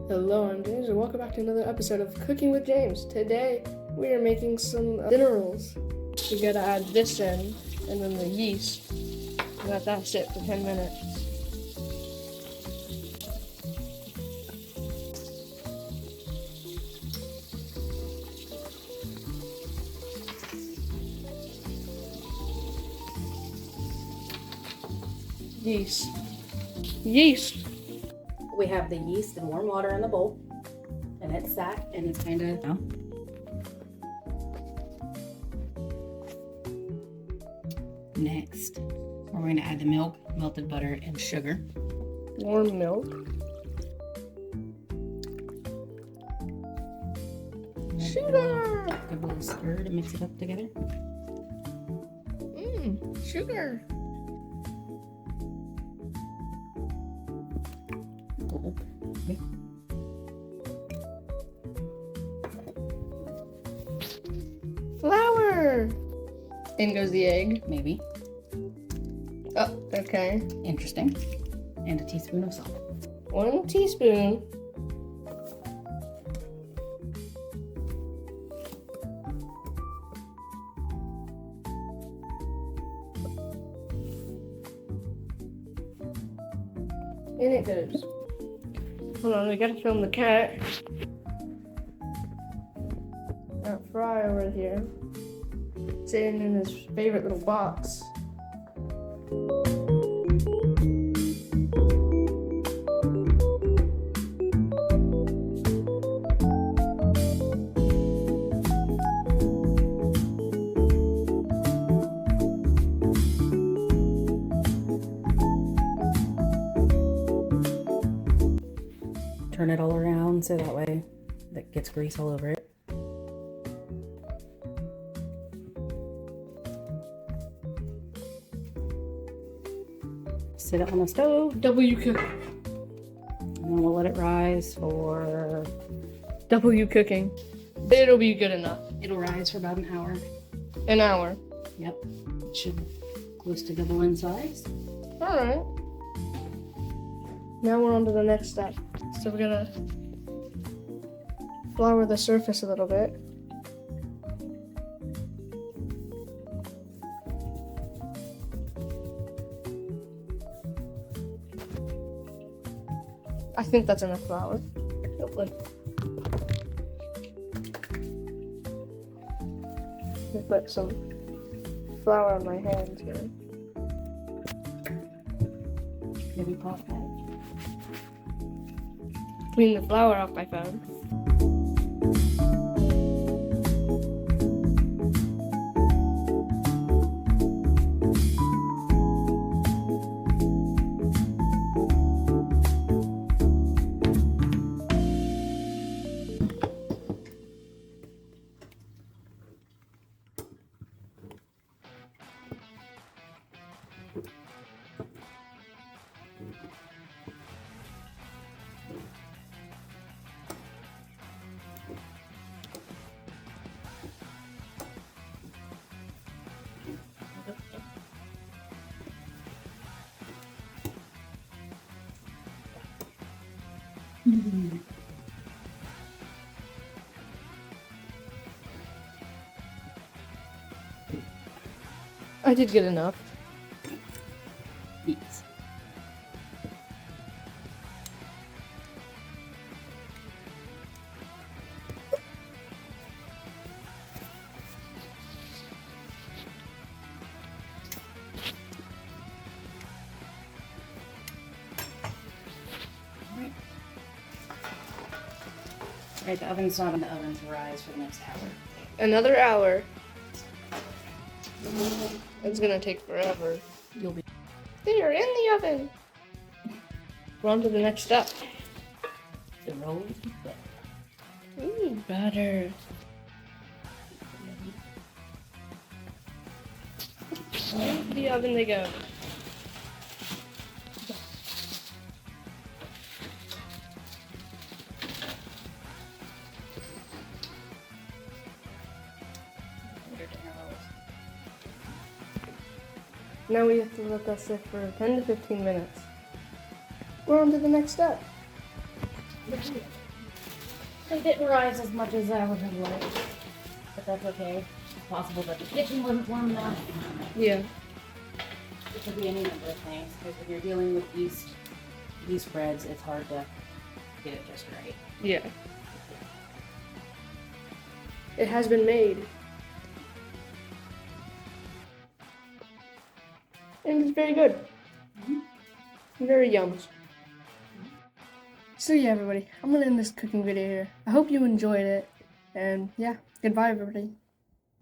Hello, I'm James, and welcome back to another episode of Cooking with James. Today, we are making some dinner rolls. We gotta add this in, and then the yeast. Let that sit for 10 minutes. Yeast. Yeast! We have the yeast and warm water in the bowl, and it's sat, and it's kind of. Next, we're going to add the milk, melted butter, and sugar. Warm milk. Sugar! Give a little stir to mix it up together. Sugar. Okay. Flour! In goes the egg. Maybe. Oh, okay. Interesting. And a teaspoon of salt. 1 teaspoon. In it goes. Hold on, we gotta film the cat. Got Fry over here, sitting in his favorite little box. Turn it all around so that way that gets grease all over it. Sit it on the stove, W cook. and then we'll let it rise for. W cooking. It'll be good enough. It'll rise for about an hour. An hour. Yep. It should close to double in size. All right. Now we're on to the next step. So we're gonna flour the surface a little bit. I think that's enough flour. Hopefully. I put some flour on my hands here. Maybe pop that. Clean the flour off my phone. I did good enough. Yes. Alright, the oven's not in the oven to rise for the next hour. Another hour. It's gonna take forever. You'll be. They are in the oven. We're on to the next step. The rolls. Ooh, butter. Into the oven they go. Now we have to let that sit for 10 to 15 minutes. We're on to the next step. It didn't rise as much as I would have liked, but that's okay. It's possible that the kitchen wasn't warm enough. Yeah. It could be any number of things, because when you're dealing with yeast breads, it's hard to get it just right. Yeah. It has been made. And it's very good. Very yum. So yeah, everybody, I'm gonna end this cooking video here. I hope you enjoyed it. And yeah, goodbye, everybody.